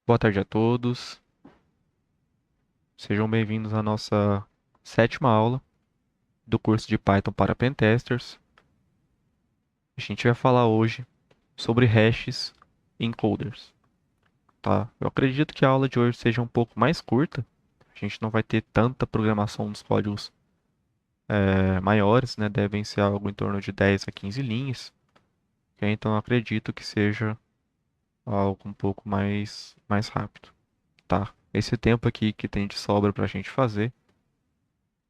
Boa tarde a todos. Sejam bem-vindos à nossa sétima aula do curso de Python para Pentesters. A gente vai falar hoje sobre hashes e encoders, tá? Eu acredito que a aula de hoje seja um pouco mais curta. A gente não vai ter tanta programação dos códigos maiores, né? Devem ser algo em torno de 10 a 15 linhas. Então eu acredito que seja algo um pouco mais rápido, tá? Esse tempo aqui que tem de sobra para a gente fazer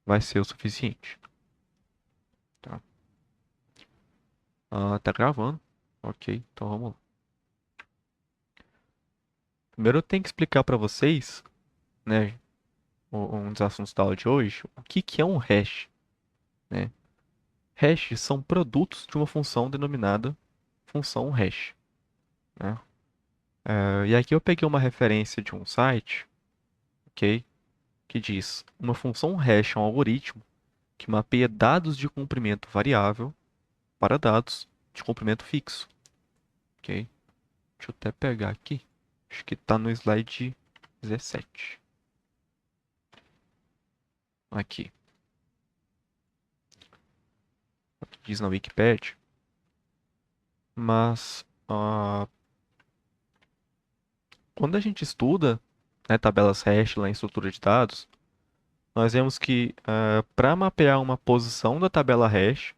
vai ser o suficiente, tá? Tá gravando. Ok, então vamos lá. Primeiro eu tenho que explicar para vocês, né, um dos assuntos da aula de hoje, o que que é um hash, né? Hashes são produtos de uma função denominada função hash, né? E aqui eu peguei uma referência de um site, ok, que diz: uma função hash é um algoritmo que mapeia dados de comprimento variável para dados de comprimento fixo, ok? Deixa eu até pegar aqui, acho que está no slide 17. Aqui, diz na Wikipedia, mas quando a gente estuda, né, tabelas hash lá em estrutura de dados, nós vemos que para mapear uma posição da tabela hash,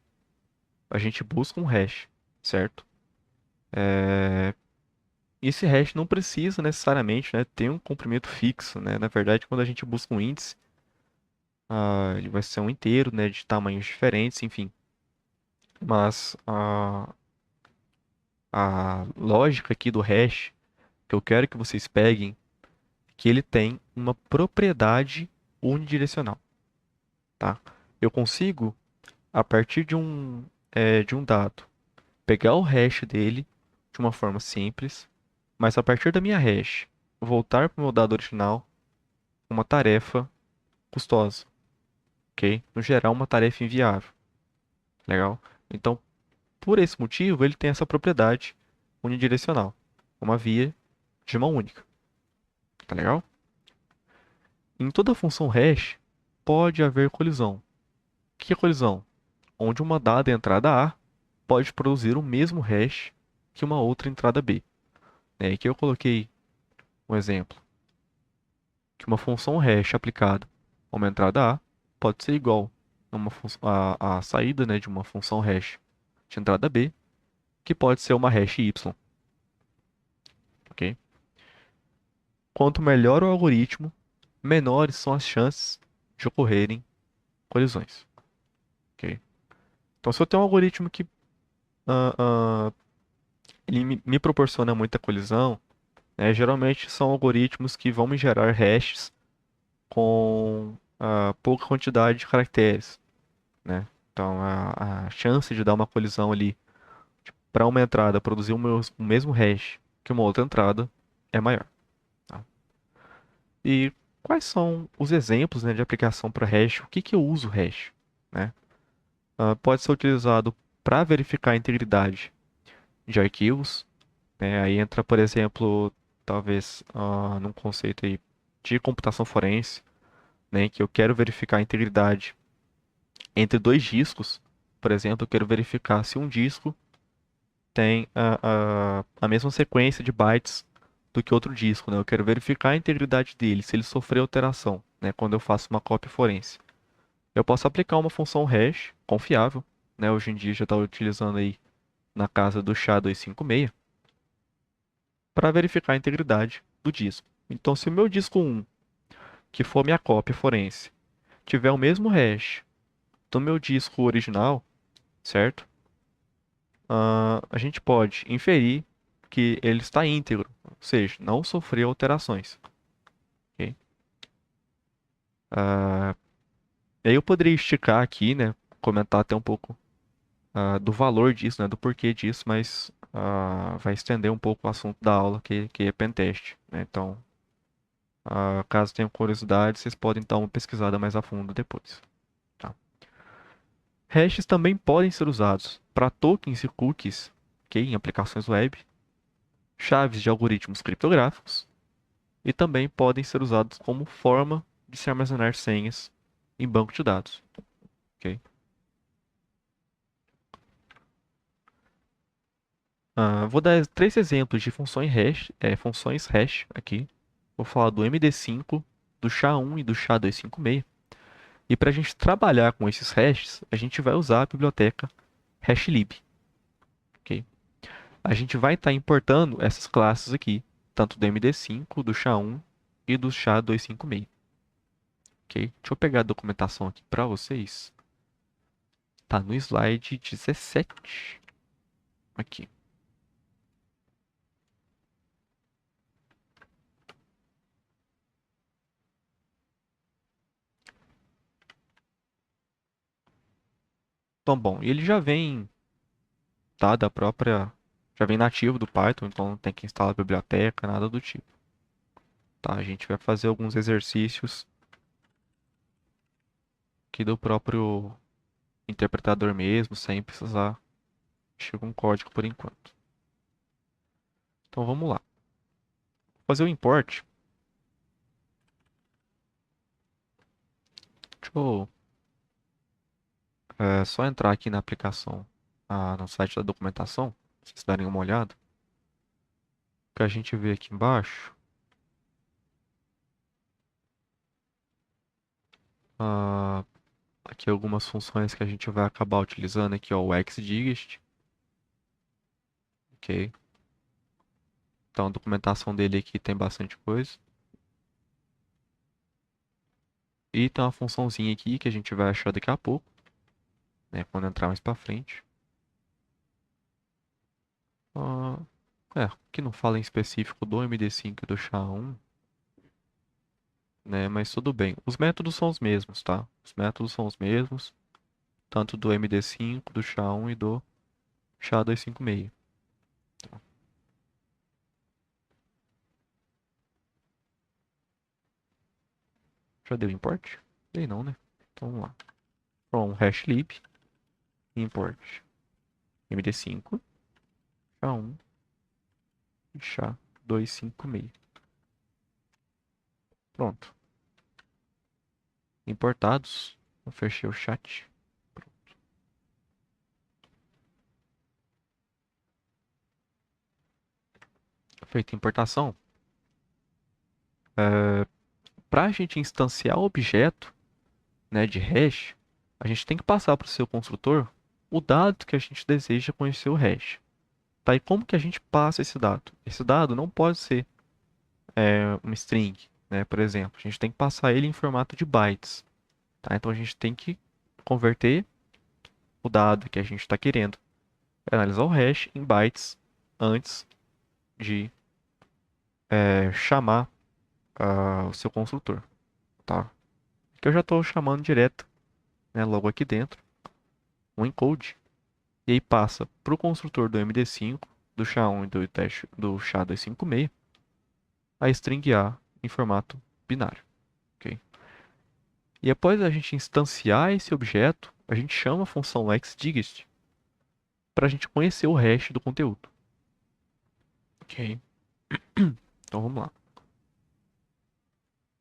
a gente busca um hash, certo? E esse hash não precisa necessariamente, né, ter um comprimento fixo, né? Na verdade, quando a gente busca um índice, ele vai ser um inteiro, né, de tamanhos diferentes, enfim. Mas a lógica aqui do hash que eu quero que vocês peguem que ele tem uma propriedade unidirecional, tá? Eu consigo, a partir de um dado, pegar o hash dele de uma forma simples, mas a partir da minha hash, voltar para o meu dado original uma tarefa custosa, ok? No geral, uma tarefa inviável, legal? Então, por esse motivo, ele tem essa propriedade unidirecional, uma via de mão única, tá legal? Em toda função hash, pode haver colisão. O que é colisão? Onde uma dada entrada A pode produzir o mesmo hash que uma outra entrada B. Né? Aqui eu coloquei um exemplo, que uma função hash aplicada a uma entrada A pode ser igual a saída, né, de uma função hash de entrada B, que pode ser uma hash Y. Ok? Quanto melhor o algoritmo, menores são as chances de ocorrerem colisões. Ok? Então, se eu tenho um algoritmo que ah, ah, ele me proporciona muita colisão, né, geralmente são algoritmos que vão me gerar hashes com pouca quantidade de caracteres, né? Então a chance de dar uma colisão ali para uma entrada produzir o mesmo hash que uma outra entrada é maior, tá? E quais são os exemplos, né, de aplicação para hash? O que que eu uso hash, né? Pode ser utilizado para verificar a integridade de arquivos, né? Aí entra, por exemplo, talvez num conceito aí de computação forense, né, que eu quero verificar a integridade entre dois discos. Por exemplo, eu quero verificar se um disco tem a mesma sequência de bytes do que outro disco, né? Eu quero verificar a integridade dele, se ele sofreu alteração, né, quando eu faço uma cópia forense. Eu posso aplicar uma função hash confiável, né? Hoje em dia já está utilizando aí na casa do SHA-256 para verificar a integridade do disco. Então, se o meu disco 1, que for minha cópia forense, tiver o mesmo hash do meu disco original, certo? A gente pode inferir que ele está íntegro, ou seja, não sofreu alterações. Ok? Ah, e aí eu poderia esticar aqui, né? Comentar até um pouco do valor disso, né? Do porquê disso, mas vai estender um pouco o assunto da aula, que é pentest, né? Então, caso tenham curiosidade, vocês podem dar uma pesquisada mais a fundo depois. Tá? Hashes também podem ser usados para tokens e cookies, ok? Em aplicações web, chaves de algoritmos criptográficos e também podem ser usados como forma de se armazenar senhas em banco de dados, ok? Vou dar três exemplos de funções hash aqui. Vou falar do MD5, do SHA-1 e do SHA-256. E para a gente trabalhar com esses hashes, a gente vai usar a biblioteca hashlib, ok? A gente vai estar importando essas classes aqui, tanto do MD5, do SHA-1 e do SHA-256, ok? Deixa eu pegar a documentação aqui para vocês. Tá no slide 17, aqui. Então, bom, ele já vem, tá, já vem nativo do Python, então não tem que instalar a biblioteca, nada do tipo. Tá, a gente vai fazer alguns exercícios aqui do próprio interpretador mesmo, sem precisar mexer com código por enquanto. Então vamos lá. Vou fazer o import. Deixa eu só entrar aqui na aplicação, no site da documentação, pra vocês darem uma olhada. O que a gente vê aqui embaixo, ah, aqui algumas funções que a gente vai acabar utilizando aqui, ó, o xdigest, ok? Então a documentação dele aqui tem bastante coisa. E tem uma funçãozinha aqui que a gente vai achar daqui a pouco, né, quando entrar mais pra frente. Ah, que não fala em específico do MD5 e do SHA-1, né, mas tudo bem. Os métodos são os mesmos, tá? Os métodos são os mesmos, tanto do MD5, do SHA-1 e do SHA-256. Já deu import? Dei não, né? Então vamos lá. From hashlib, import MD5, SHA-1 e SHA-256. Pronto. Importados. Eu fechei o chat. Feita a importação. Para a gente instanciar o objeto, né, de hash, a gente tem que passar para o seu construtor o dado que a gente deseja conhecer o hash. Tá? E como que a gente passa esse dado? Esse dado não pode ser uma string, né? Por exemplo, a gente tem que passar ele em formato de bytes. Tá? Então a gente tem que converter o dado que a gente está querendo analisar o hash em bytes antes de chamar o seu construtor. Tá? Que eu já estou chamando direto, né, logo aqui dentro, um encode. E aí passa para o construtor do MD5, do SHA-1 e do SHA-256 a string A em formato binário. Ok? E após a gente instanciar esse objeto, a gente chama a função xdigest para a gente conhecer o hash do conteúdo. Ok? Então vamos lá.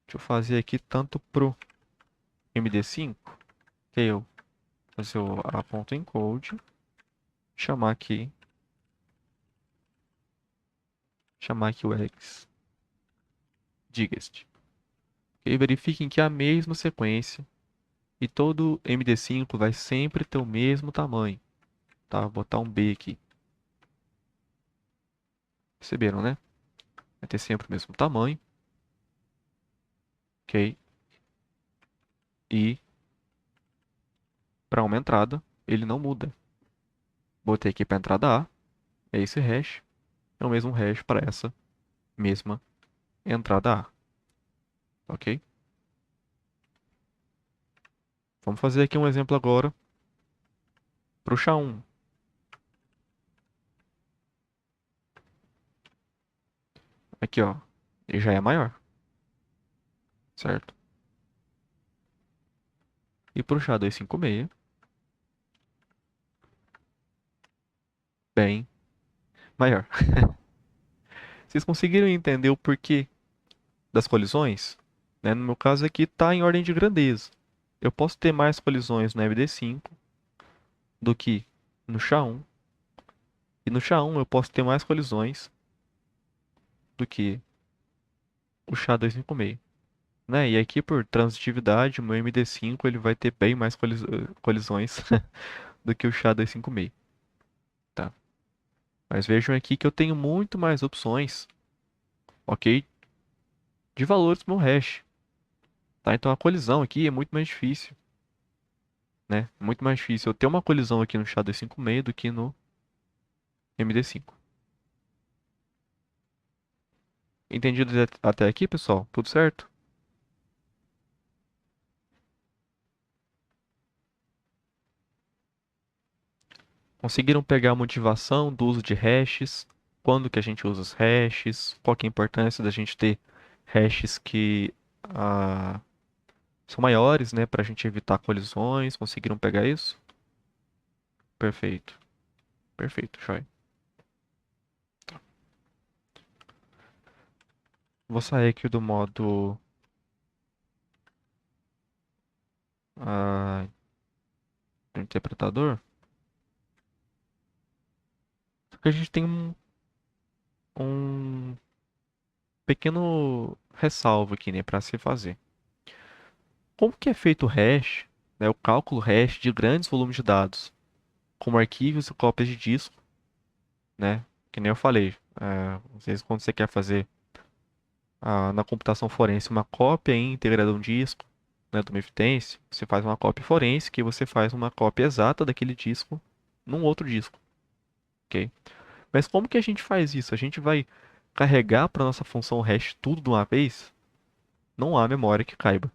Deixa eu fazer aqui tanto pro MD5, que eu fazer o a.encode, chamar aqui o xdigest. Ok? Verifiquem que é a mesma sequência e todo MD5 vai sempre ter o mesmo tamanho. Tá? Vou botar um B aqui. Perceberam, né? Vai ter sempre o mesmo tamanho. Ok? E para uma entrada, ele não muda. Botei aqui para a entrada A, é esse hash, é o mesmo hash para essa mesma entrada A. Ok? Vamos fazer aqui um exemplo agora para o SHA-1. Aqui, ó, ele já é maior, certo? E para o SHA-256, bem maior. Vocês conseguiram entender o porquê das colisões, né? No meu caso aqui está em ordem de grandeza. Eu posso ter mais colisões no MD5 do que no SHA-1. E no SHA-1 eu posso ter mais colisões do que o SHA-256, né? E aqui por transitividade, o meu MD5 ele vai ter bem mais colisões do que o SHA-256, tá? Mas vejam aqui que eu tenho muito mais opções, ok? De valores no meu hash, tá? Então a colisão aqui é muito mais difícil, né? Muito mais difícil eu ter uma colisão aqui no SHA-256 do que no MD5. Entendido até aqui, pessoal? Tudo certo? Conseguiram pegar a motivação do uso de hashes? Quando que a gente usa os hashes? Qual que é a importância da gente ter hashes que ah, são maiores, né, para a gente evitar colisões? Conseguiram pegar isso? Perfeito, perfeito, joia. Vou sair aqui do modo ah, do interpretador, porque a gente tem um pequeno ressalvo aqui, né, para se fazer. Como que é feito o hash, né, o cálculo hash de grandes volumes de dados, como arquivos e cópias de disco, né? Que nem eu falei, às vezes quando você quer fazer na computação forense uma cópia íntegra de um disco, né, de uma evidência, você faz uma cópia forense que você faz uma cópia exata daquele disco num outro disco, ok? Mas como que a gente faz isso? A gente vai carregar para nossa função hash tudo de uma vez? Não há memória que caiba,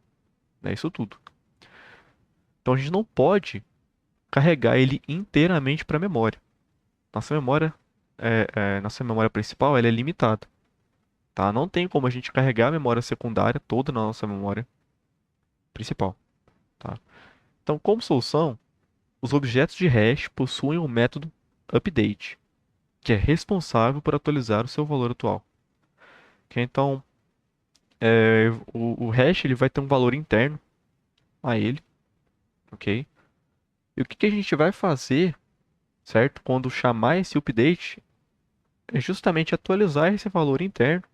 né? Isso tudo. Então a gente não pode carregar ele inteiramente para a memória. Nossa memória, nossa memória principal, ela é limitada, tá? Não tem como a gente carregar a memória secundária toda na nossa memória principal, tá? Então, como solução, os objetos de hash possuem um método update, que é responsável por atualizar o seu valor atual. Ok? Então, o hash ele vai ter um valor interno a ele, ok? E o que que a gente vai fazer, certo? Quando chamar esse update, é justamente atualizar esse valor interno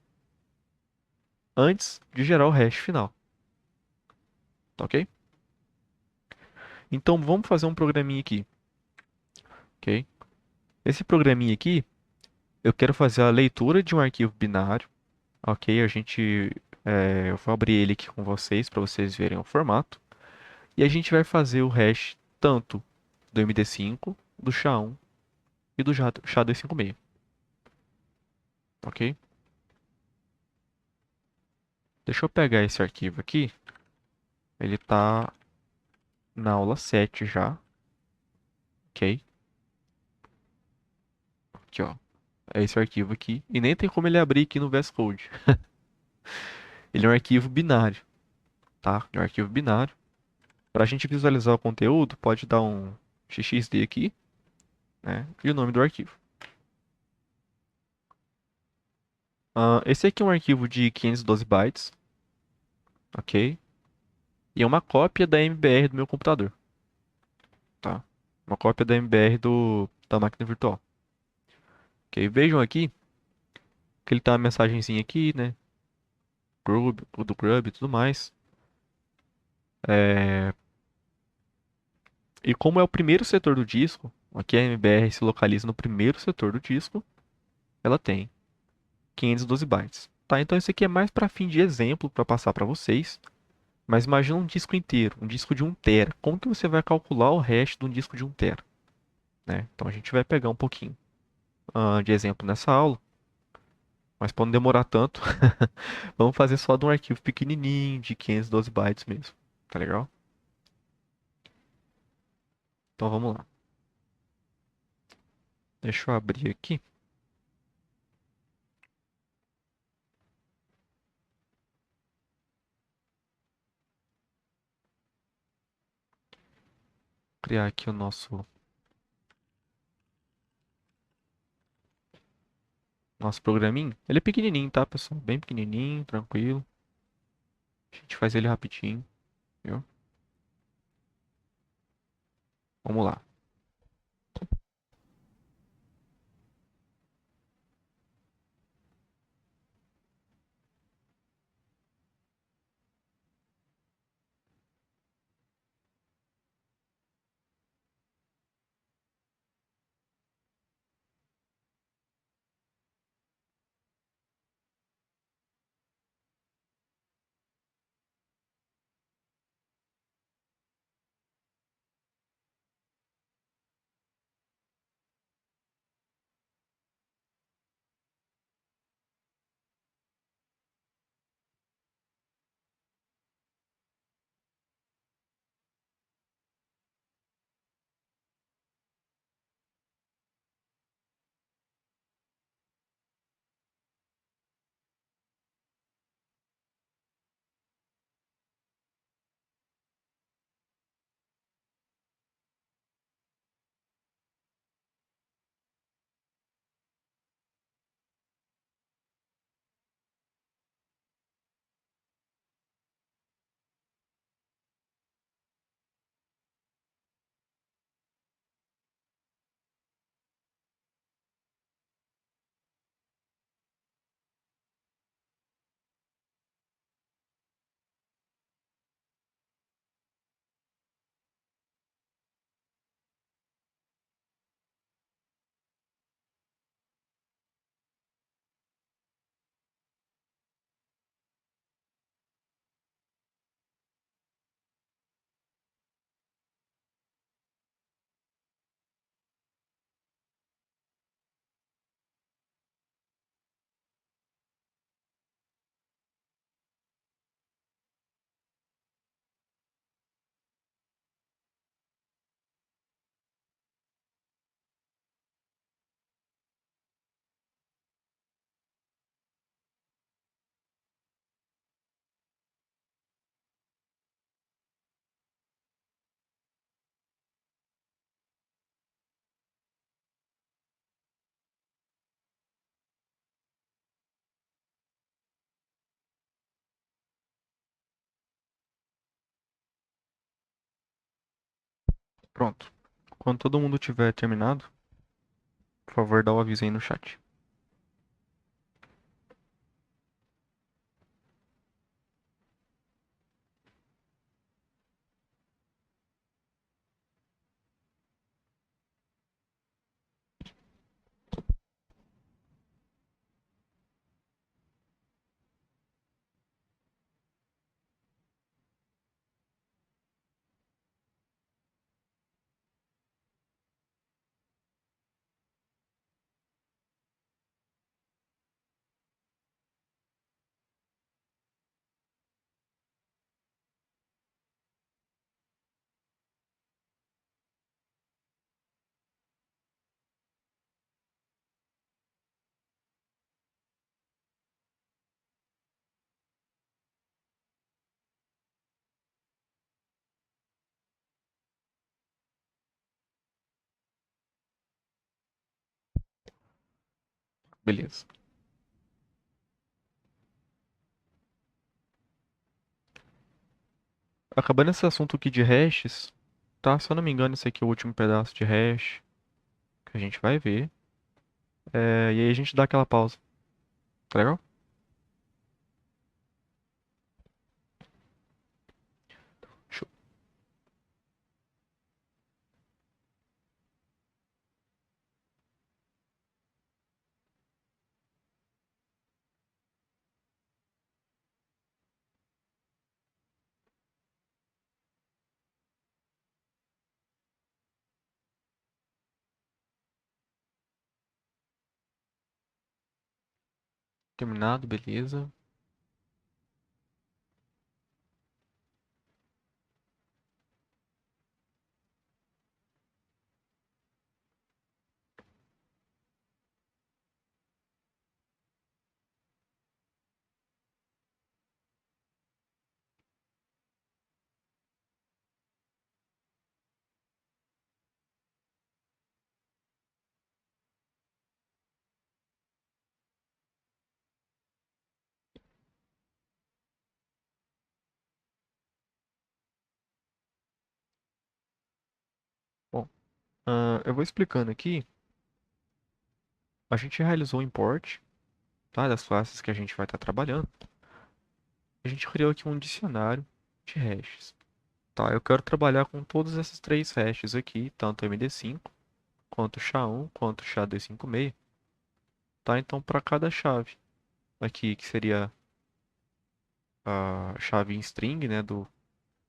antes de gerar o hash final, tá ok? Então, vamos fazer um programinha aqui, ok? Esse programinha aqui, eu quero fazer a leitura de um arquivo binário, ok? Eu vou abrir ele aqui com vocês para vocês verem o formato. E a gente vai fazer o hash tanto do MD5, do SHA-1 e do SHA-256, ok? Deixa eu pegar esse arquivo aqui. Ele está na aula 7 já, ok? Aqui, ó. É esse arquivo aqui. E nem tem como ele abrir aqui no VS Code. Ele é um arquivo binário, tá? É um arquivo binário. Para a gente visualizar o conteúdo, pode dar um XXD aqui, né? E o nome do arquivo. Esse aqui é um arquivo de 512 bytes, ok? E é uma cópia da MBR do meu computador, tá? Uma cópia da MBR da máquina virtual. Ok? Vejam aqui que ele tá uma mensagenzinha aqui, né? Grub, o do Grub e tudo mais. É, E como é o primeiro setor do disco, aqui a MBR se localiza no primeiro setor do disco, ela tem 512 bytes. Tá? Então isso aqui é mais para fim de exemplo para passar para vocês. Mas imagina um disco inteiro, um disco de 1 TB. Como que você vai calcular o hash de um disco de 1 TB, né? Então a gente vai pegar um pouquinho de exemplo nessa aula, mas para não demorar tanto, vamos fazer só de um arquivo pequenininho de 512 bytes mesmo, tá legal? Então vamos lá. Deixa eu abrir aqui. Criar aqui o nosso programinho. Ele é pequenininho, tá, pessoal? Bem pequenininho, tranquilo. A gente faz ele rapidinho, viu? Vamos lá. Pronto. Quando todo mundo tiver terminado, por favor, dá o aviso aí no chat. Beleza. Acabando esse assunto aqui de hashes, tá? Se eu não me engano, esse aqui é o último pedaço de hash que a gente vai ver. E aí a gente dá aquela pausa. Tá legal? Show. Terminado, beleza. Eu vou explicando aqui. A gente realizou o import, tá, das classes que a gente vai estar trabalhando. A gente criou aqui um dicionário de hashes. Tá, eu quero trabalhar com todas essas três hashes aqui, tanto MD5, quanto SHA-1, quanto SHA-256. Tá, então para cada chave aqui, que seria a chave em string, né, da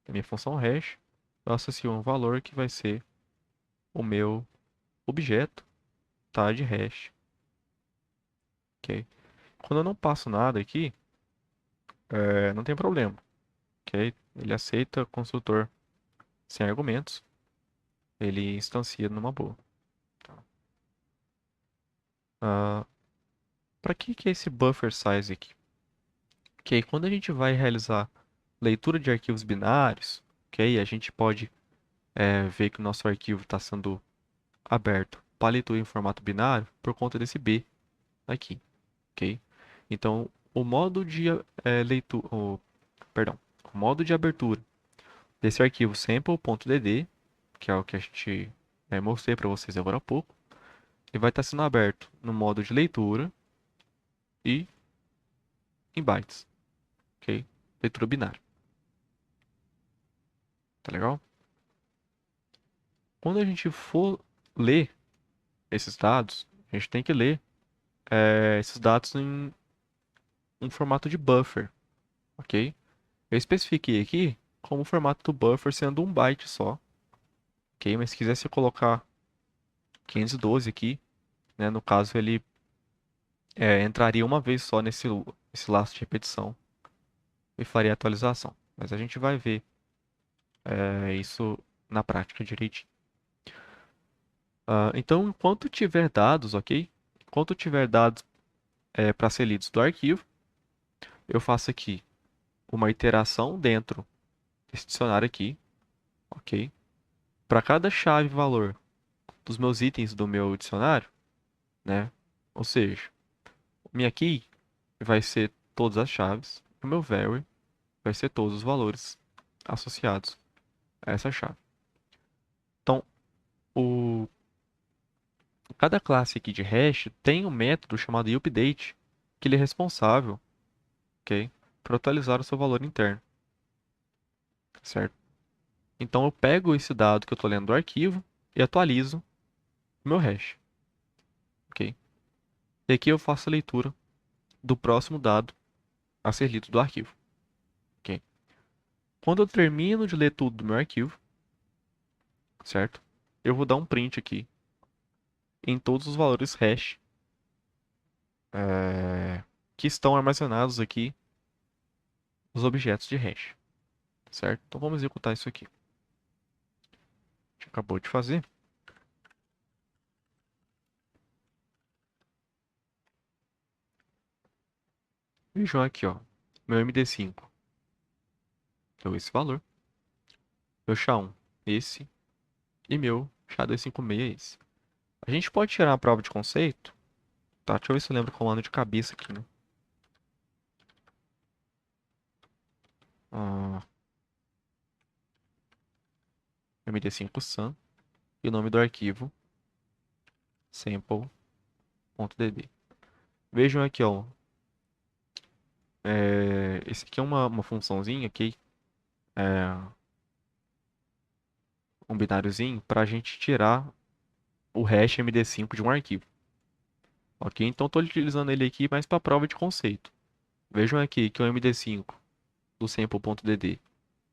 minha função hash, eu associo um valor que vai ser o meu objeto, tá, de hash, ok? Quando eu não passo nada aqui, não tem problema, ok? Ele aceita construtor sem argumentos, ele instancia numa boa. Ah, para que é esse buffer size aqui? Ok, quando a gente vai realizar leitura de arquivos binários, ok, a gente pode ver que o nosso arquivo está sendo aberto para leitura em formato binário por conta desse B aqui, ok? Então, o modo de leitura, perdão, o modo de abertura desse arquivo sample.dd, que é o que a gente mostrei para vocês agora há pouco, ele vai estar sendo aberto no modo de leitura e em bytes, ok? Leitura binária, tá legal? Quando a gente for ler esses dados, a gente tem que ler esses dados em um formato de buffer, ok? Eu especifiquei aqui como o formato do buffer sendo um byte só, ok? Mas se quisesse colocar 512 aqui, né, no caso ele entraria uma vez só nesse laço de repetição e faria a atualização. Mas a gente vai ver isso na prática direitinho. Então, enquanto tiver dados, ok? Enquanto tiver dados para ser lidos do arquivo, eu faço aqui uma iteração dentro desse dicionário aqui, ok? Para cada chave valor dos meus itens do meu dicionário, né? Ou seja, minha key vai ser todas as chaves, o meu vary vai ser todos os valores associados a essa chave. Então, o, cada classe aqui de hash tem um método chamado update, que ele é responsável, ok, por atualizar o seu valor interno, certo? Então, eu pego esse dado que eu estou lendo do arquivo e atualizo o meu hash, ok? E aqui eu faço a leitura do próximo dado a ser lido do arquivo, ok? Quando eu termino de ler tudo do meu arquivo, certo? Eu vou dar um print aqui em todos os valores hash que estão armazenados aqui nos objetos de hash, certo? Então vamos executar isso aqui. A gente acabou de fazer. Vejam aqui, ó, meu MD5 deu esse valor, meu SHA-1 esse e meu SHA-256 esse. A gente pode tirar uma prova de conceito, tá? Deixa eu ver se eu lembro o comando de cabeça aqui, né? Ah, MD5 sum e o nome do arquivo sample.dd. Vejam aqui, ó, esse aqui é uma funçãozinha aqui, é, um bináriozinho para a gente tirar o hash MD5 de um arquivo. Ok? Então estou utilizando ele aqui mais para prova de conceito. Vejam aqui que o MD5 do sample.dd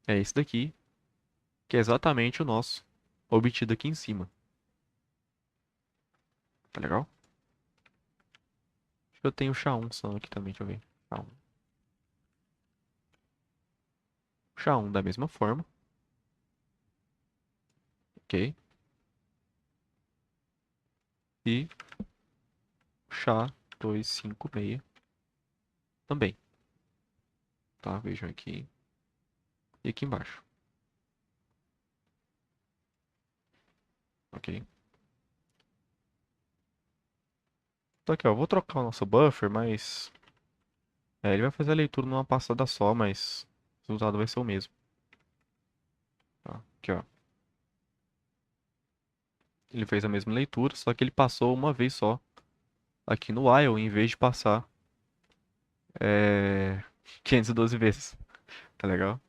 é esse daqui, que é exatamente o nosso obtido aqui em cima. Tá legal? Eu tenho o SHA-1 só aqui também, deixa eu ver. SHA-1. SHA-1 da mesma forma. Ok? E SHA-256 também. Tá? Vejam aqui e aqui embaixo. Ok? Então aqui, ó, vou trocar o nosso buffer, mas ele vai fazer a leitura numa passada só, mas o resultado vai ser o mesmo. Tá? Aqui, ó. Ele fez a mesma leitura, só que ele passou uma vez só aqui no while, em vez de passar é, 512 vezes. Tá legal?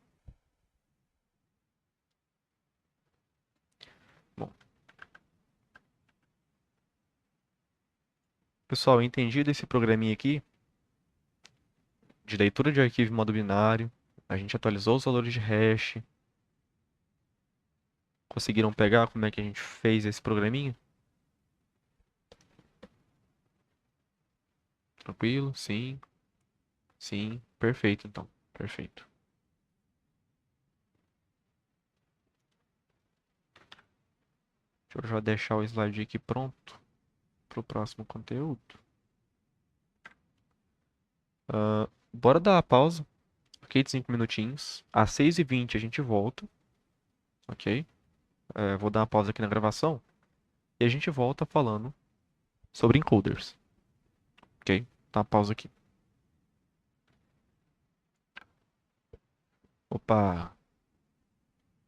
Bom, pessoal, entendido esse programinha aqui de leitura de arquivo em modo binário, a gente atualizou os valores de hash. Conseguiram pegar como é que a gente fez esse programinha? Tranquilo? Sim, sim, perfeito então, perfeito. Deixa eu já deixar o slide aqui pronto para o próximo conteúdo. Bora dar a pausa, ok? De 5 minutinhos. Às 6h20 a gente volta, ok? Vou dar uma pausa aqui na gravação e a gente volta falando sobre encoders, ok? Dá uma pausa aqui. Opa,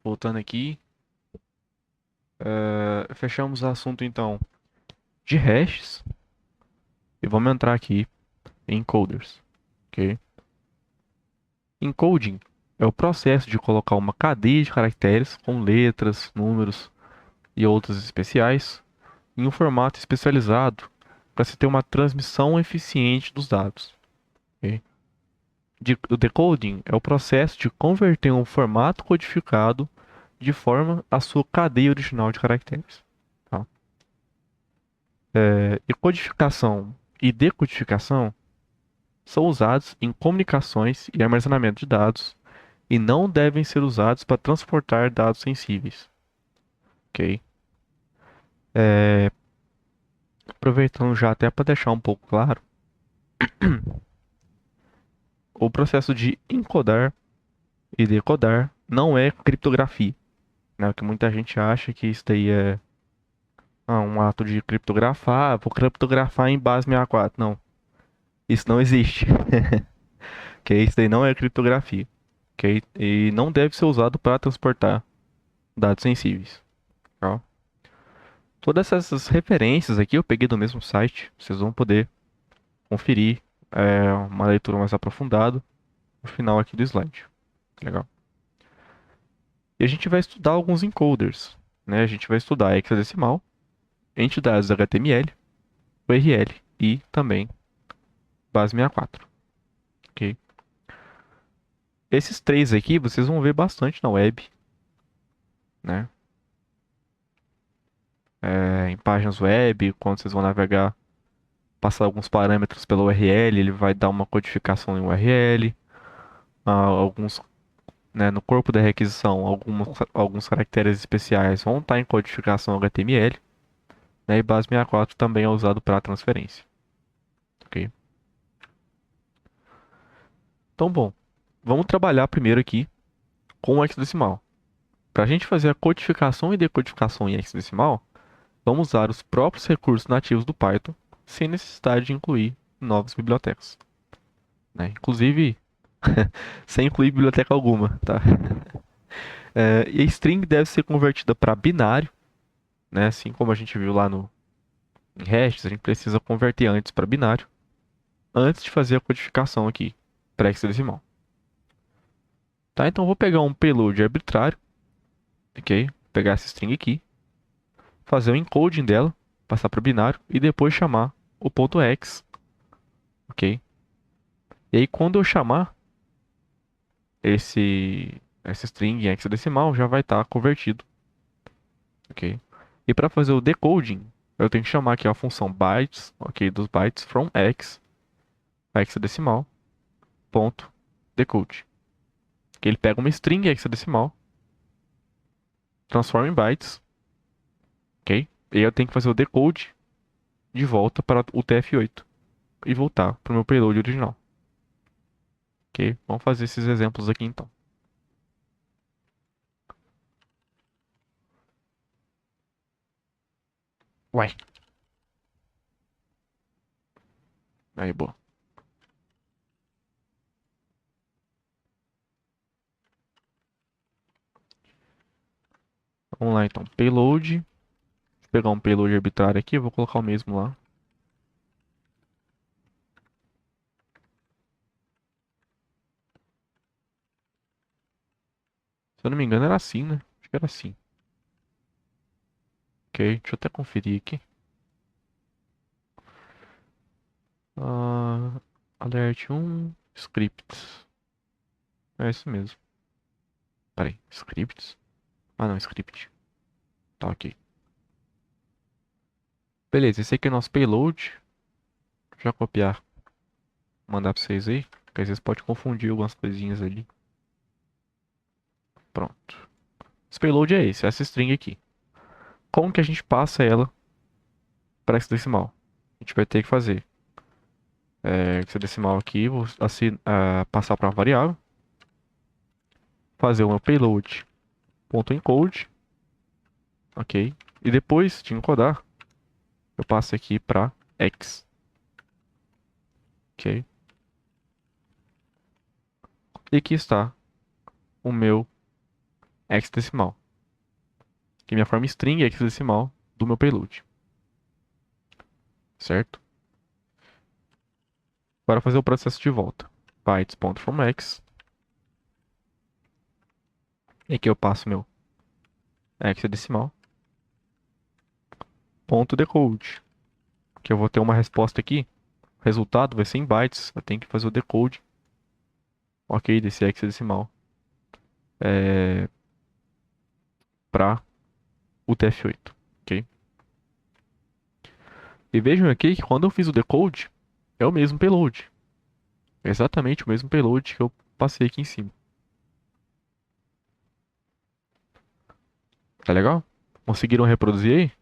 voltando aqui. Fechamos o assunto então de hashes e vamos entrar aqui em encoders, ok? Encoding é o processo de colocar uma cadeia de caracteres com letras, números e outros especiais em um formato especializado para se ter uma transmissão eficiente dos dados. Ok? O decoding é o processo de converter um formato codificado de forma à sua cadeia original de caracteres. Tá? E codificação e decodificação são usados em comunicações e armazenamento de dados e não devem ser usados para transportar dados sensíveis. Ok? É, aproveitando já até para deixar um pouco claro, o processo de encodar e decodar não é criptografia, né? O que muita gente acha que isso daí é um ato de criptografar, vou criptografar em base 64. Não, isso não existe. Ok? Isso daí não é criptografia. Ok? E não deve ser usado para transportar dados sensíveis. Tá? Todas essas referências aqui eu peguei do mesmo site. Vocês vão poder conferir uma leitura mais aprofundada no final aqui do slide. Legal. E a gente vai estudar alguns encoders, né? A gente vai estudar hexadecimal, entidades HTML, URL e também base 64, ok? Esses três aqui vocês vão ver bastante na web, né? Em páginas web, quando vocês vão navegar, passar alguns parâmetros pela URL, ele vai dar uma codificação em URL, alguns, né, no corpo da requisição, alguns caracteres especiais vão estar em codificação HTML, né? E base 64 também é usado para transferência, ok? Então, bom, vamos trabalhar primeiro aqui com o hexadecimal. Para a gente fazer a codificação e decodificação em hexadecimal, vamos usar os próprios recursos nativos do Python, sem necessidade de incluir novas bibliotecas, né? Inclusive, sem incluir biblioteca alguma, tá? E a string deve ser convertida para binário, né? Assim como a gente viu lá no em hashes, a gente precisa converter antes para binário, antes de fazer a codificação aqui para hexadecimal. Tá? Então, eu vou pegar um payload arbitrário, ok? Vou pegar essa string aqui, fazer o encoding dela, passar para o binário e depois chamar o ponto .hex, ok? E aí quando eu chamar essa string em hexadecimal, já vai estar convertido, ok? E para fazer o decoding, eu tenho que chamar aqui a função bytes, ok, dos bytes from x a hexadecimal ponto decode, que ele pega uma string hexadecimal, transforma em bytes, ok? E aí eu tenho que fazer o decode de volta para o TF8 e voltar para o meu payload original. Ok? Vamos fazer esses exemplos aqui então. Uai. Aí, boa. Vamos lá então. Payload pegar um payload arbitrário aqui, eu vou colocar o mesmo lá. Se eu não me engano era assim, né? Acho que era assim. Ok, deixa eu até conferir aqui. Ah, alert 1, scripts. É isso mesmo. Peraí, scripts? Ah não, script. Tá ok. Beleza, esse aqui é o nosso payload. Deixa eu copiar, mandar pra vocês aí. Porque às vezes pode confundir algumas coisinhas ali. Pronto. Esse payload é esse, essa string aqui. Como que a gente passa ela para hexadecimal? A gente vai ter que fazer hexadecimal aqui, vou passar para uma variável, fazer uma payload.encode, ok? E depois de encodar, eu passo aqui para x, ok? E aqui está o meu hexadecimal, que é minha forma string hexadecimal do meu payload, certo? Para fazer o processo de volta, bytes.fromX, e aqui eu passo meu hexadecimal, ponto decode, que eu vou ter uma resposta aqui. O resultado vai ser em bytes. Eu tenho que fazer o decode, ok, desse hexadecimal para o TF8, ok? E vejam aqui que quando eu fiz o decode, é o mesmo payload. É exatamente o mesmo payload que eu passei aqui em cima. Tá legal? Conseguiram reproduzir aí?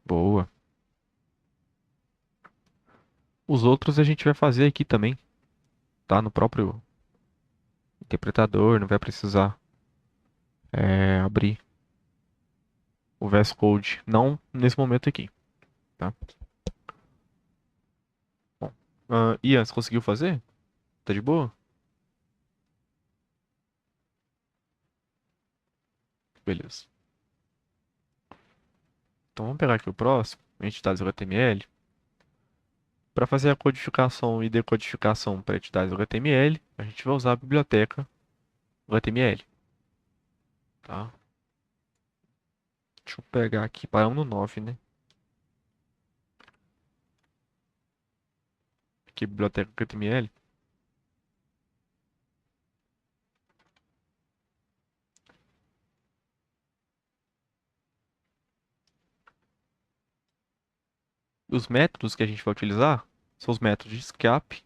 Boa. Os outros a gente vai fazer aqui também, tá? No próprio interpretador, não vai precisar abrir o VS Code, não nesse momento aqui, tá? Bom, Ian, você conseguiu fazer? Tá de boa? Beleza. Então vamos pegar aqui o próximo, entidades HTML. Para fazer a codificação e decodificação para entidades HTML, a gente vai usar a biblioteca HTML, tá? Deixa eu pegar aqui, paramos no 9, né? Aqui, biblioteca HTML. Os métodos que a gente vai utilizar são os métodos de escape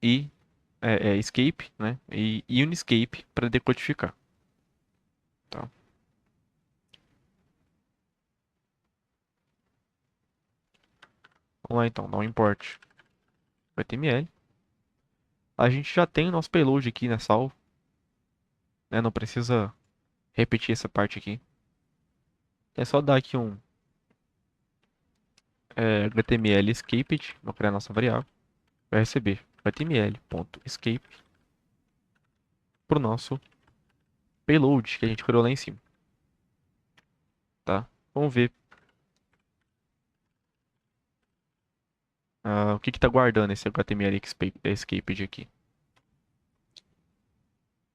e escape, né? E uniscape para decodificar, tá? Vamos lá então, dar um import HTML. A gente já tem o nosso payload aqui, né, salvo, né? Não precisa repetir essa parte aqui. É só dar aqui um HTML escaped, vou criar nossa variável, vai receber HTML.escape para o nosso payload que a gente criou lá em cima, tá? Vamos ver o que está guardando esse HTML escaped aqui.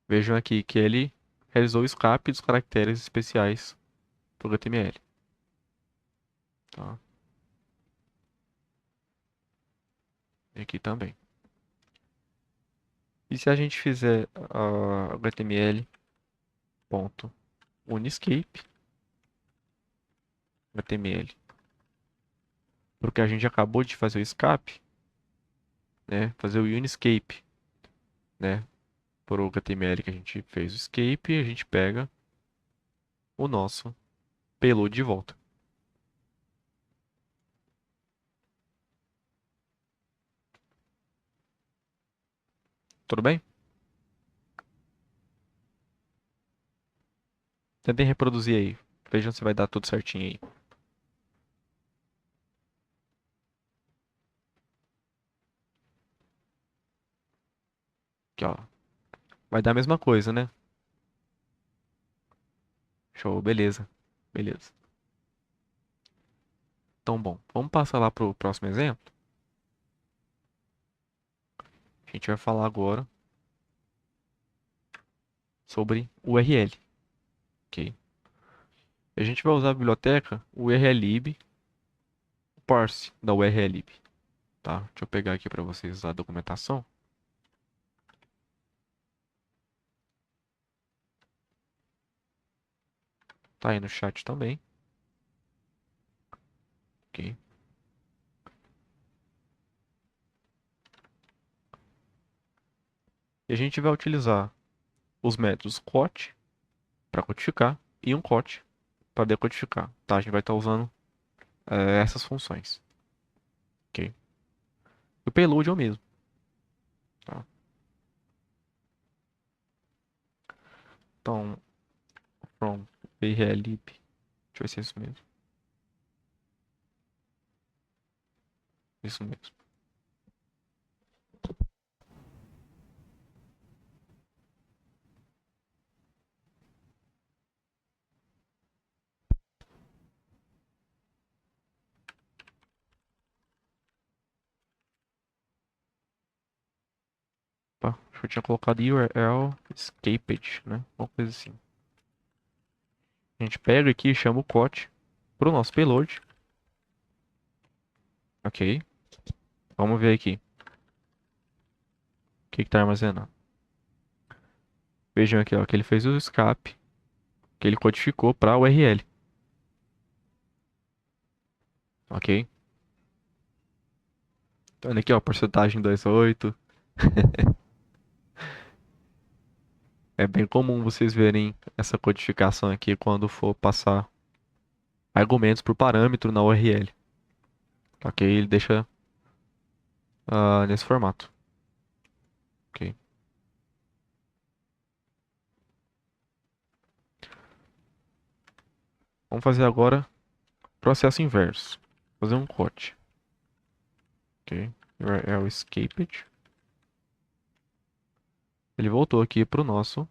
Vejam aqui que ele realizou o escape dos caracteres especiais para o HTML, tá? E aqui também. E se a gente fizer HTML.uniscape, HTML, porque a gente acabou de fazer o escape, né? Fazer o uniscape, né? Por o HTML que a gente fez o escape, a gente pega o nosso payload de volta. Tudo bem? Tentem reproduzir aí. Vejam se vai dar tudo certinho aí. Aqui, ó. Vai dar a mesma coisa, né? Show, beleza. Beleza. Então, bom, vamos passar lá pro próximo exemplo. A gente vai falar agora sobre URL, ok? A gente vai usar a biblioteca urllib, o parse da urllib, tá? Deixa eu pegar aqui para vocês a documentação. Tá aí no chat também, ok? E a gente vai utilizar os métodos quote para codificar e um quote para decodificar, tá? A gente vai estar usando essas funções, ok? O payload é o mesmo, tá? Então, from urllib, deixa eu ver se é isso mesmo. Isso mesmo. Opa, acho que eu tinha colocado URL escaped, né? Uma coisa assim. A gente pega aqui e chama o quote pro nosso payload. Ok. Vamos ver aqui. O que que tá armazenando. Vejam aqui, ó, que ele fez o escape, que ele codificou para URL. Ok? Então, olha aqui, ó, porcentagem 28. É bem comum vocês verem essa codificação aqui quando for passar argumentos por parâmetro na URL. Ok? Ele deixa nesse formato. Ok? Vamos fazer agora processo inverso. Fazer um quote. Ok? URL escaped. Ele voltou aqui para o nosso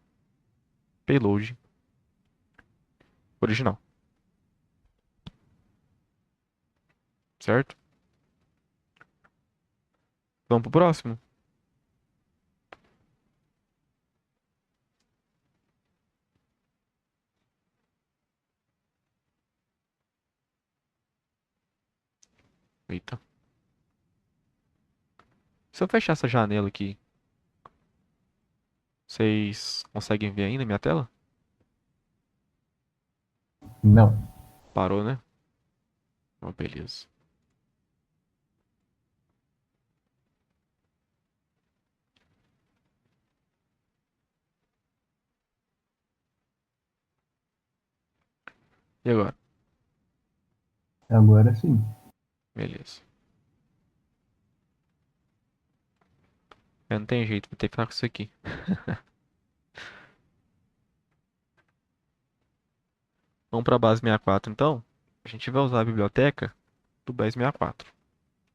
payload original. Certo? Vamos pro próximo? Eita. Se eu fechar essa janela aqui, vocês conseguem ver ainda a minha tela? Não. Parou, né? Oh, beleza. E agora? Agora sim. Beleza. Não tem jeito, vou ter que ficar com isso aqui. Vamos para a base 64, então. A gente vai usar a biblioteca do base 64.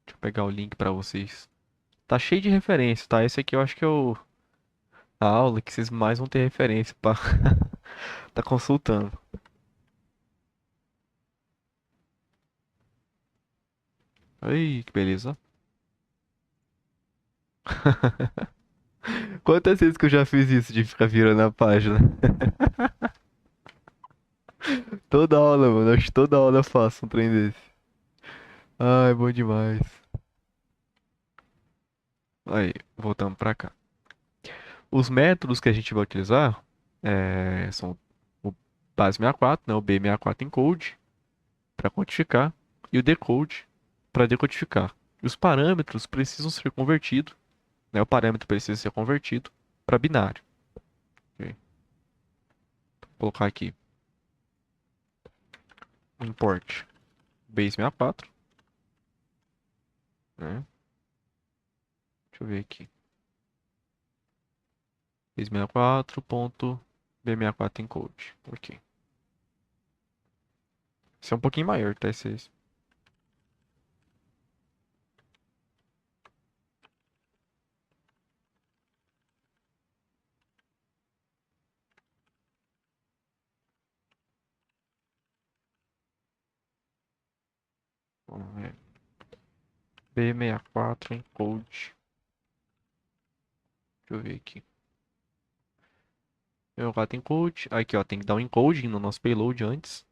Deixa eu pegar o link para vocês. Tá cheio de referência, tá? Esse aqui eu acho que é a aula que vocês mais vão ter referência para tá consultando. Ai, que beleza. Quantas vezes que eu já fiz isso de ficar virando a página? Toda aula, mano. Acho que toda aula eu faço um trem desse. Ai, bom demais. Aí, voltando pra cá. Os métodos que a gente vai utilizar são o base 64, né, o B64 encode para quantificar e o decode para decodificar. E os parâmetros precisam ser convertidos, né, o parâmetro precisa ser convertido para binário. Ok? Vou colocar aqui import base64, né? Deixa eu ver aqui. base64.b64 encode. Ok. Esse é um pouquinho maior, tá? Esse. Vamos ver. B64 encode. Deixa eu ver aqui. B64 encode. Aqui, ó, tem que dar um encoding no nosso payload antes.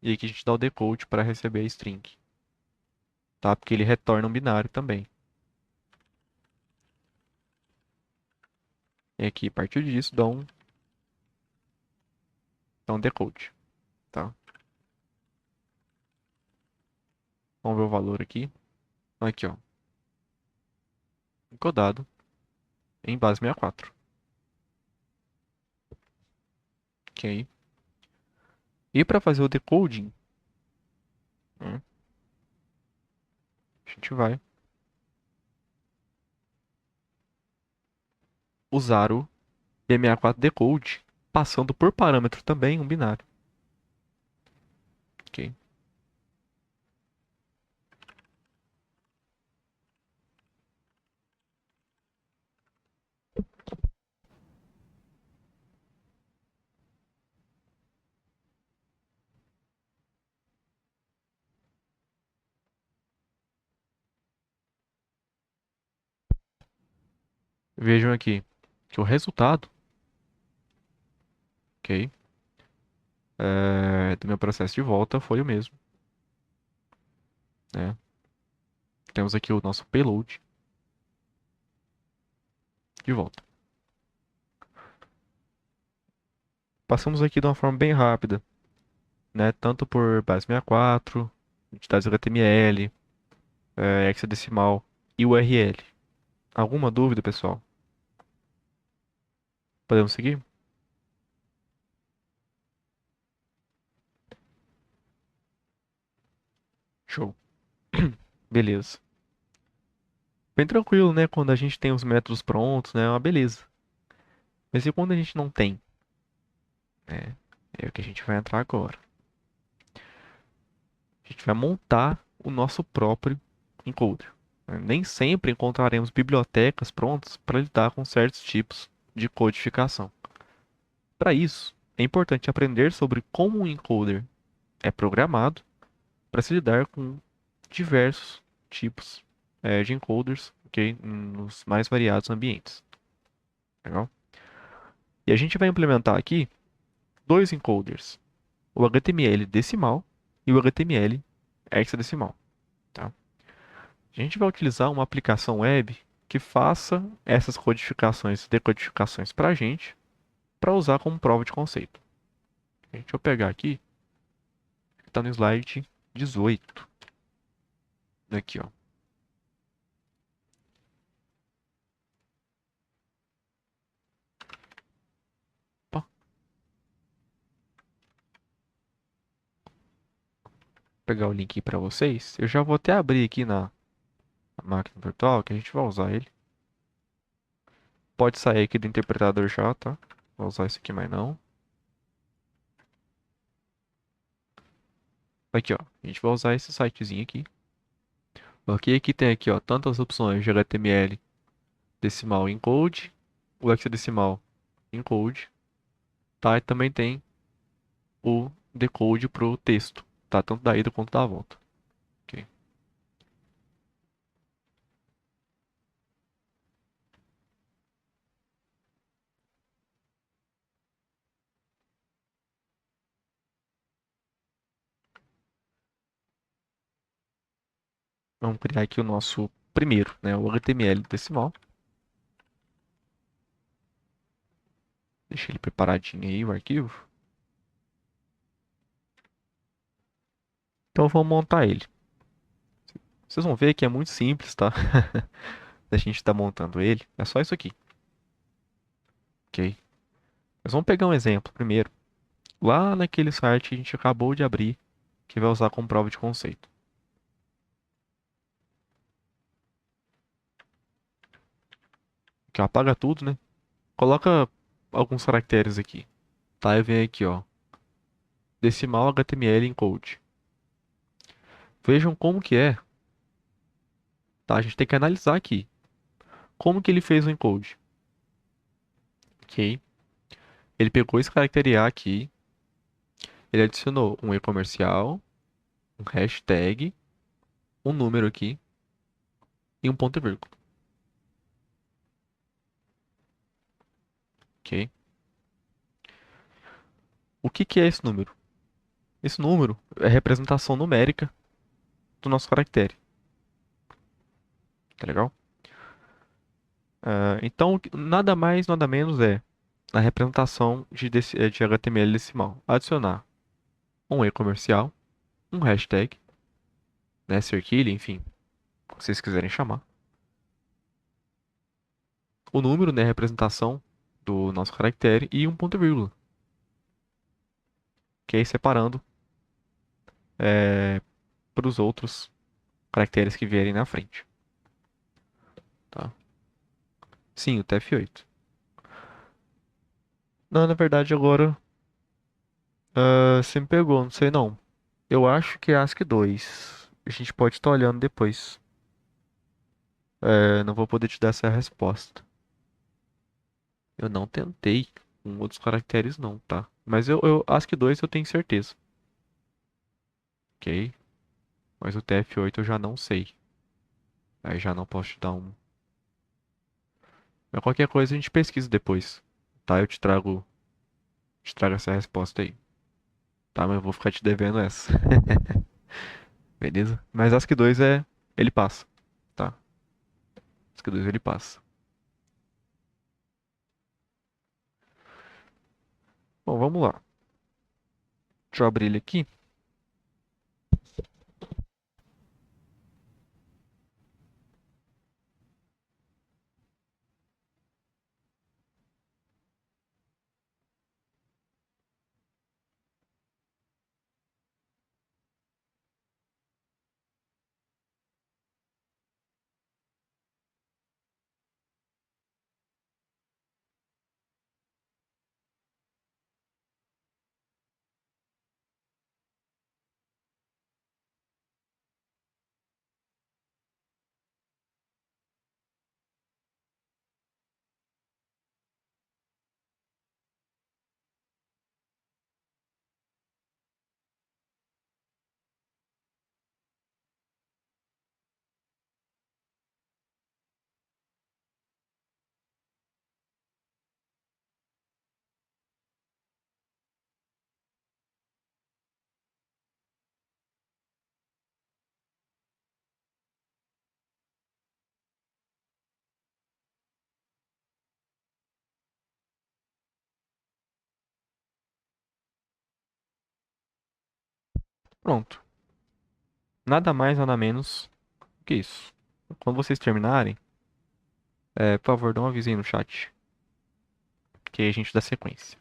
E aqui a gente dá o decode para receber a string. Tá? Porque ele retorna um binário também. E aqui, a partir disso, dá um decode. Tá? Vamos ver o valor aqui. Aqui, ó. Encodado em base 64. Ok. E para fazer o decoding, né, a gente vai usar o B64 decode, passando por parâmetro também um binário. Ok. Vejam aqui que o resultado, ok, do meu processo de volta foi o mesmo, né? Temos aqui o nosso payload de volta. Passamos aqui de uma forma bem rápida, né? Tanto por base 64, entidades HTML, hexadecimal e URL. Alguma dúvida, pessoal? Podemos seguir? Show. Beleza. Bem tranquilo, né? Quando a gente tem os métodos prontos, né? É uma beleza. Mas e quando a gente não tem, né? É o que a gente vai entrar agora. A gente vai montar o nosso próprio encoder, né? Nem sempre encontraremos bibliotecas prontas para lidar com certos tipos de codificação. Para isso, é importante aprender sobre como um encoder é programado para se lidar com diversos tipos de encoders, ok? Nos mais variados ambientes. Legal? E a gente vai implementar aqui dois encoders, o HTML decimal e o HTML hexadecimal. Tá? A gente vai utilizar uma aplicação web que faça essas codificações e decodificações para a gente, para usar como prova de conceito. Deixa eu pegar aqui, que está no slide 18. Aqui, ó. Opa, pegar o link para vocês. Eu já vou até abrir aqui na máquina virtual, que a gente vai usar ele. Pode sair aqui do interpretador já, tá? Vou usar isso aqui, mas não. Aqui, ó. A gente vai usar esse sitezinho aqui. Ok, aqui tem aqui, ó, tantas opções de HTML decimal encode, o hexadecimal encode, tá? E também tem o decode pro texto, tá? Tanto da ida quanto da volta. Ok. Vamos criar aqui o nosso primeiro, né? O HTML decimal. Deixa ele preparadinho aí, o arquivo. Então vamos montar ele. Vocês vão ver que é muito simples, tá? A gente está montando ele. É só isso aqui, ok? Mas vamos pegar um exemplo primeiro. Lá naquele site que a gente acabou de abrir, que vai usar como prova de conceito. Que apaga tudo, né? Coloca alguns caracteres aqui. Tá, e vem aqui, ó. Decimal HTML encode. Vejam como que é, tá? A gente tem que analisar aqui. Como que ele fez o encode? Ok? Ele pegou esse caractere A aqui, ele adicionou um e-comercial, um hashtag um número aqui e um ponto e vírgula, ok? O que que é esse número? Esse número é a representação numérica do nosso caractere, tá legal? Então, nada mais, nada menos é a representação de HTML decimal. Adicionar um e-comercial, um hashtag, né, cerquilha, enfim, o que vocês quiserem chamar. O número, né, representação do nosso caractere e um ponto e vírgula, que é separando para os outros caracteres que vierem na frente, tá? Sim, o TF8. Não, na verdade agora você me pegou, não sei não. Eu acho que é ASCII 2. A gente pode estar olhando depois. Não vou poder te dar essa resposta. Eu não tentei com outros caracteres não, tá? Mas eu ASCII 2 eu tenho certeza. Ok? Mas o TF8 eu já não sei. Aí já não posso te dar um. Mas qualquer coisa a gente pesquisa depois. Tá? Eu te trago essa resposta aí. Tá? Mas eu vou ficar te devendo essa. Beleza? Mas ASCII 2 ele passa. Tá? ASCII 2 ele passa. Bom, vamos lá. Deixa eu abrir ele aqui. Pronto. Nada mais, nada menos que isso. Quando vocês terminarem, por favor, dá um aviso aí no chat. Que aí a gente dá sequência.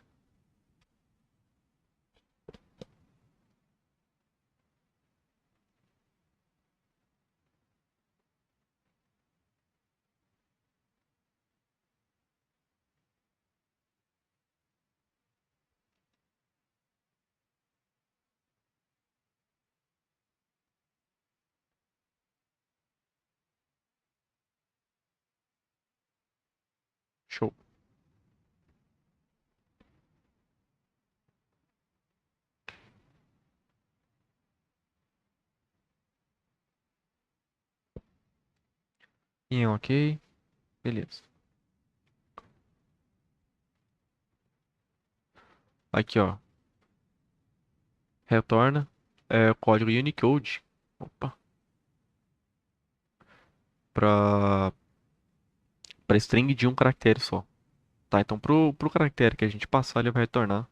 Show. E ok. Beleza. Aqui, ó. Retorna código Unicode. Opa. Para string de um caractere só. Tá, então pro caractere que a gente passar, ele vai retornar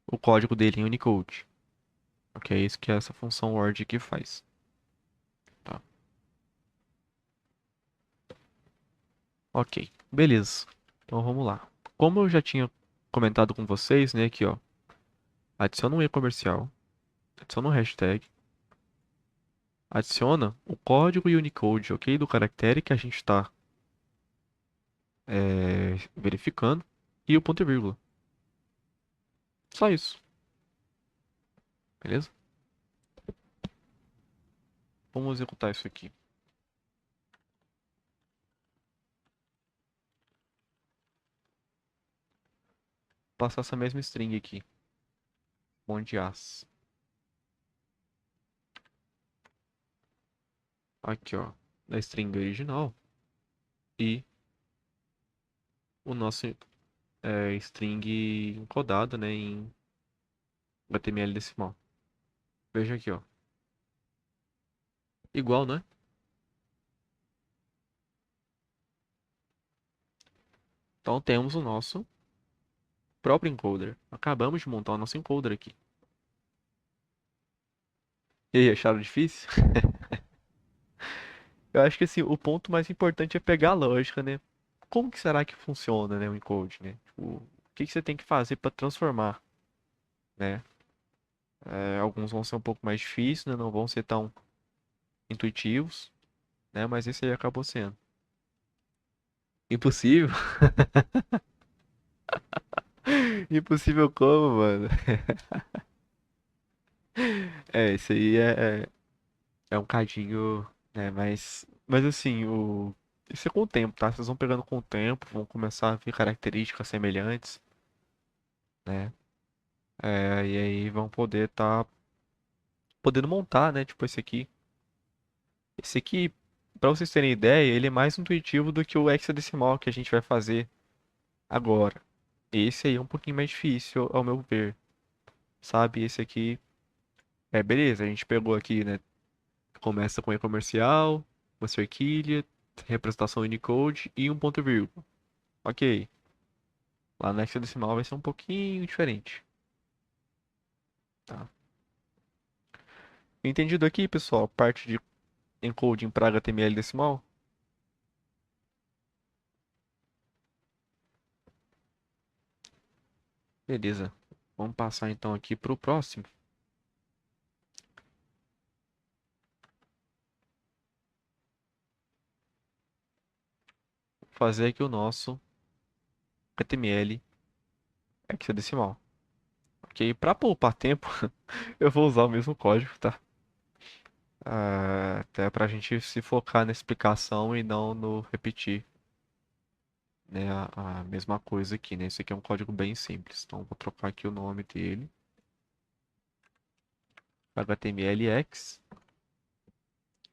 o código dele em Unicode. Ok, é isso que essa função word aqui faz. Tá. Ok, beleza. Então vamos lá. Como eu já tinha comentado com vocês, né, aqui, ó. Adiciona um e-comercial, adiciona um hashtag, adiciona o código Unicode, ok, do caractere que a gente está verificando e o ponto e vírgula. Só isso, beleza? Vamos executar isso aqui. Passar essa mesma string aqui. Bom de as. aqui, ó, na string original e o nosso string encodado, né, em HTML decimal. Veja aqui, ó. Igual, né? Então temos o nosso próprio encoder. Acabamos de montar o nosso encoder aqui. E aí, acharam difícil? Eu acho que assim, o ponto mais importante é pegar a lógica, né? Como que será que funciona, né, o encode, né? Tipo, o que que você tem que fazer para transformar, né? Alguns vão ser um pouco mais difíceis, né? Não vão ser tão intuitivos, né? Mas esse aí acabou sendo. Impossível? Impossível como, mano? Esse aí é um cadinho, né? Mas assim, isso é com o tempo, tá? Vocês vão pegando com o tempo, vão começar a ver características semelhantes, né? E aí vão poder estar podendo montar, né? Tipo esse aqui. Esse aqui, para vocês terem ideia, ele é mais intuitivo do que o hexadecimal que a gente vai fazer agora. Esse aí é um pouquinho mais difícil, ao meu ver. Sabe? Esse aqui, beleza, a gente pegou aqui, né? Começa com e-comercial, uma cerquilha, representação Unicode e um ponto e vírgula. Ok. Lá no hexadecimal vai ser um pouquinho diferente. Tá? Entendido aqui, pessoal? Parte de encoding para HTML decimal? Beleza. Vamos passar então aqui para o próximo. Fazer aqui o nosso HTML hexadecimal. Ok? Para poupar tempo, eu vou usar o mesmo código, tá? Até para a gente se focar na explicação e não no repetir, né, a mesma coisa aqui, né? Esse aqui é um código bem simples. Então, vou trocar aqui o nome dele. HTMLX.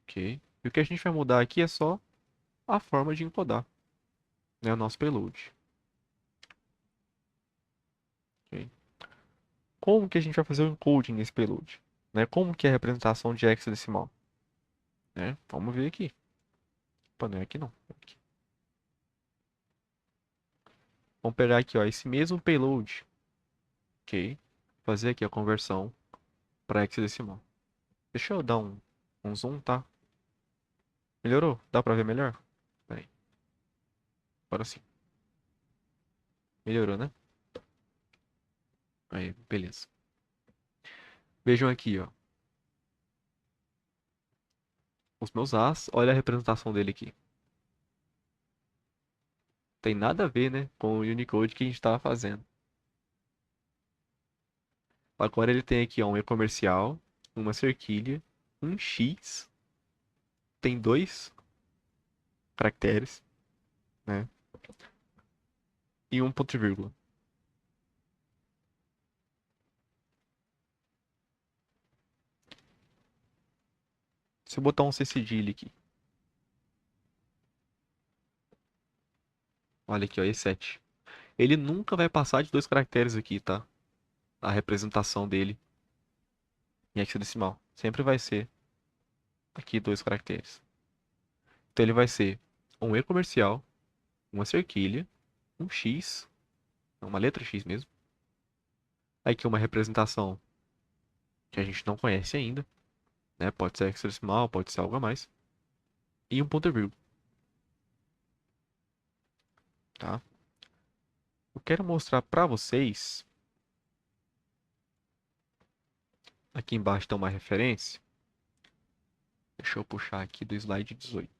Ok. E o que a gente vai mudar aqui é só a forma de encodar, né, o nosso payload. Ok. Como que a gente vai fazer o encoding nesse payload? Né? Como que é a representação de hexadecimal? Né? Vamos ver aqui. Opa, não é aqui não. É aqui. Vamos pegar aqui, ó, esse mesmo payload. Ok. Fazer aqui a conversão para hexadecimal. Deixa eu dar um zoom, tá? Melhorou? Dá pra ver melhor? Pera aí. Agora sim. Melhorou, né? Aí, beleza. Vejam aqui, ó. Os meus As, olha a representação dele aqui. Tem nada a ver, né, com o Unicode que a gente estava fazendo. Agora ele tem aqui ó, um e-comercial, uma cerquilha, um X, tem dois caracteres, né? E um ponto e vírgula. Se eu botar um C cedilha aqui, olha aqui, ó, E7. Ele nunca vai passar de dois caracteres aqui, tá? A representação dele em hexadecimal. Sempre vai ser aqui dois caracteres. Então ele vai ser um E comercial, uma cerquilha, um X, uma letra X mesmo. Aqui uma representação que a gente não conhece ainda, né? Pode ser hexadecimal, pode ser algo a mais. E um ponto e vírgula, tá? Eu quero mostrar para vocês, aqui embaixo tem uma referência. Deixa eu puxar aqui do slide 18.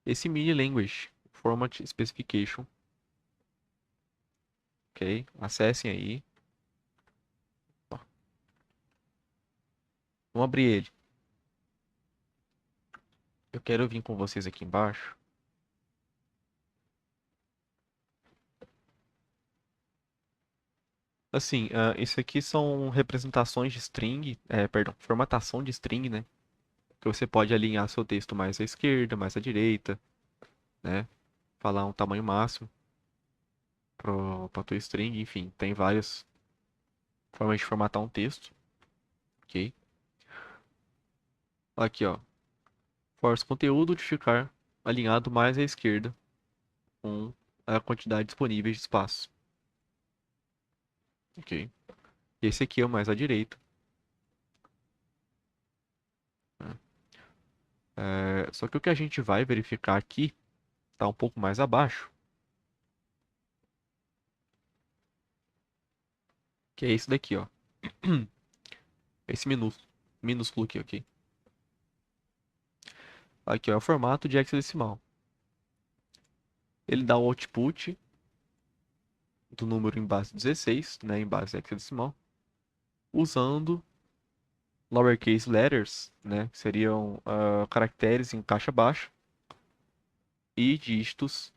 Esse mini language format specification, ok? Acessem aí. Ó, vamos abrir ele. Eu quero vir com vocês aqui embaixo. Assim, isso aqui são representações de string, perdão, formatação de string, né? Que você pode alinhar seu texto mais à esquerda, mais à direita, né? Falar um tamanho máximo para tua string, enfim, tem várias formas de formatar um texto, ok? Aqui, ó, force conteúdo de ficar alinhado mais à esquerda com a quantidade disponível de espaço, ok? E esse aqui é o mais à direita, né? Só que o que a gente vai verificar aqui está um pouco mais abaixo, que é esse daqui, ó. Esse minúsculo aqui, ok? Aqui, ó, é o formato de hexadecimal. Ele dá o output do número em base 16, né, em base hexadecimal, usando lowercase letters, né, que seriam caracteres em caixa baixa, e dígitos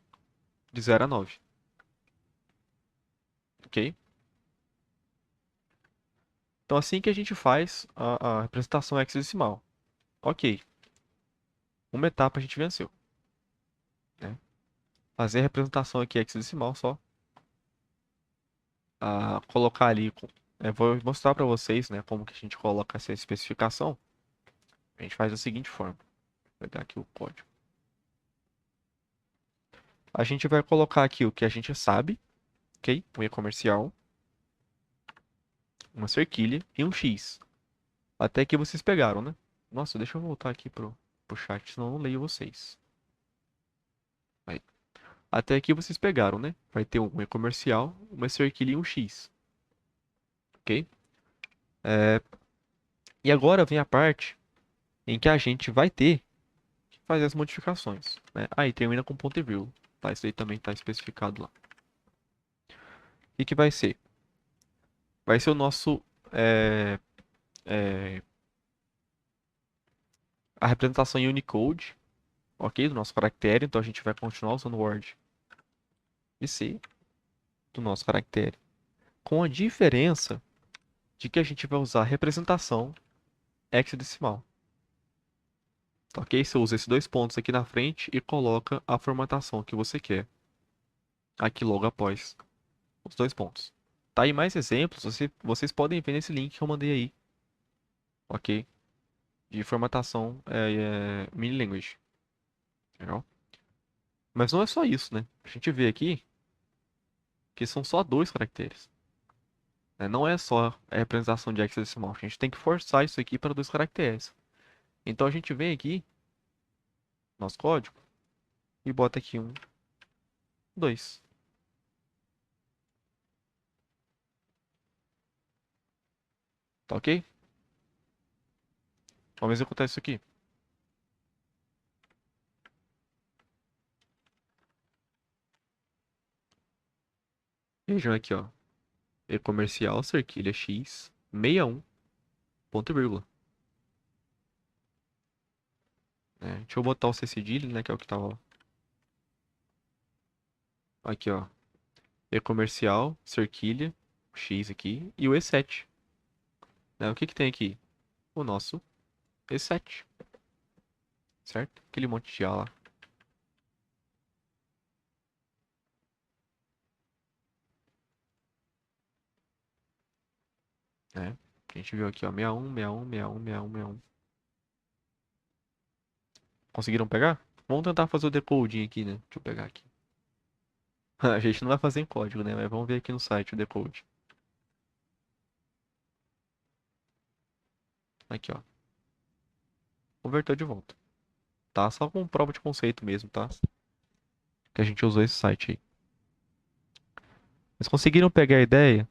de 0 a 9, ok? Então, assim que a gente faz a representação hexadecimal. Ok, uma etapa a gente venceu, né? Fazer a representação aqui hexadecimal só, colocar ali, vou mostrar para vocês, né, como que a gente coloca essa especificação. A gente faz da seguinte forma, vou pegar aqui o código. A gente vai colocar aqui o que a gente sabe, ok? Um E comercial, uma cerquilha e um X. Até que vocês pegaram, né? Nossa, deixa eu voltar aqui pro chat, senão eu não leio vocês. Aí. Até aqui vocês pegaram, né? Vai ter um E comercial, uma cerquilha e um X, ok? É, E agora vem a parte em que a gente vai ter que fazer as modificações, né? Aí termina com ponto e vírgula, tá? Isso aí também está especificado lá. O que que vai ser? Vai ser o nosso é, é, a representação em Unicode, ok? Do nosso caractere. Então a gente vai continuar usando o Word e C do nosso caractere, com a diferença de que a gente vai usar a representação hexadecimal. Tá, ok? Você usa esses dois pontos aqui na frente e coloca a formatação que você quer aqui logo após os dois pontos. Tá aí mais exemplos, vocês podem ver nesse link que eu mandei aí, ok? De formatação mini language. Legal? Mas não é só isso, né? A gente vê aqui que são só dois caracteres, né? Não é só a representação de hexadecimal. A gente tem que forçar isso aqui para dois caracteres. Então a gente vem aqui, nosso código, e bota aqui um, dois. Tá ok? Vamos executar isso aqui. Vejam aqui, ó. E-comercial, cerquilha X, 61, ponto e vírgula. Deixa eu botar o C cedilha, né? Que é o que tava aqui, ó. E-comercial, cerquilha, X aqui, e o E7. Né? O que que tem aqui? O nosso E7, certo? Aquele monte de A lá. Né? A gente viu aqui, ó, 61, 61, 61, 61, 61. Conseguiram pegar? Vamos tentar fazer o decoding aqui, né? Deixa eu pegar aqui. A gente não vai fazer em código, né? Mas vamos ver aqui no site o decode. Aqui, ó. Converteu de volta. Tá? Só com prova de conceito mesmo, tá? Que a gente usou esse site aí. Mas conseguiram pegar a ideia?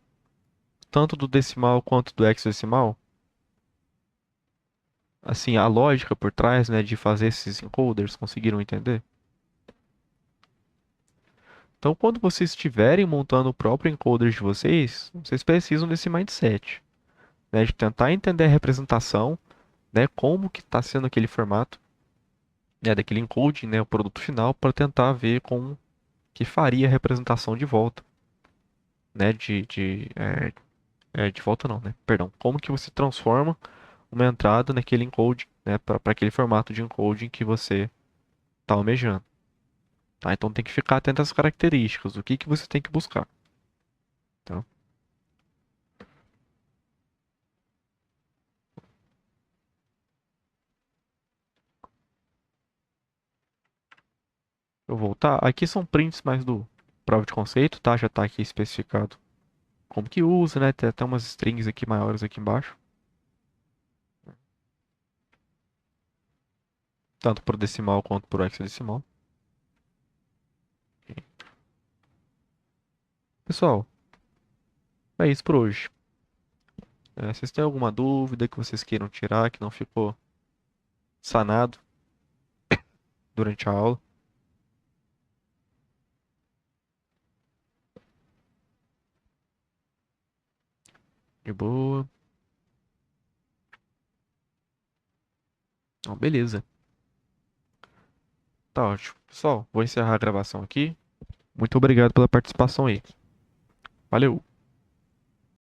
Tanto do decimal quanto do hexadecimal? Assim, a lógica por trás, né, de fazer esses encoders, conseguiram entender? Então, quando vocês estiverem montando o próprio encoder de vocês, vocês precisam desse mindset, né, de tentar entender a representação, né, como que está sendo aquele formato, né, daquele encoding, né, o produto final, para tentar ver como que faria a representação de volta, né, de volta não, né? Perdão. Como que você transforma uma entrada naquele encoding, né, para aquele formato de encoding que você está almejando, tá? Então tem que ficar atento às características, o que que você tem que buscar, tá? Eu vou voltar. Aqui são prints mais do prova de conceito, tá? Já está aqui especificado como que usa, né? Tem até umas strings aqui maiores aqui embaixo, tanto por decimal quanto por hexadecimal. Pessoal, é isso por hoje. Vocês têm alguma dúvida que vocês queiram tirar, que não ficou sanado durante a aula? De boa. Então, beleza. Tá ótimo. Pessoal, vou encerrar a gravação aqui. Muito obrigado pela participação aí. Valeu!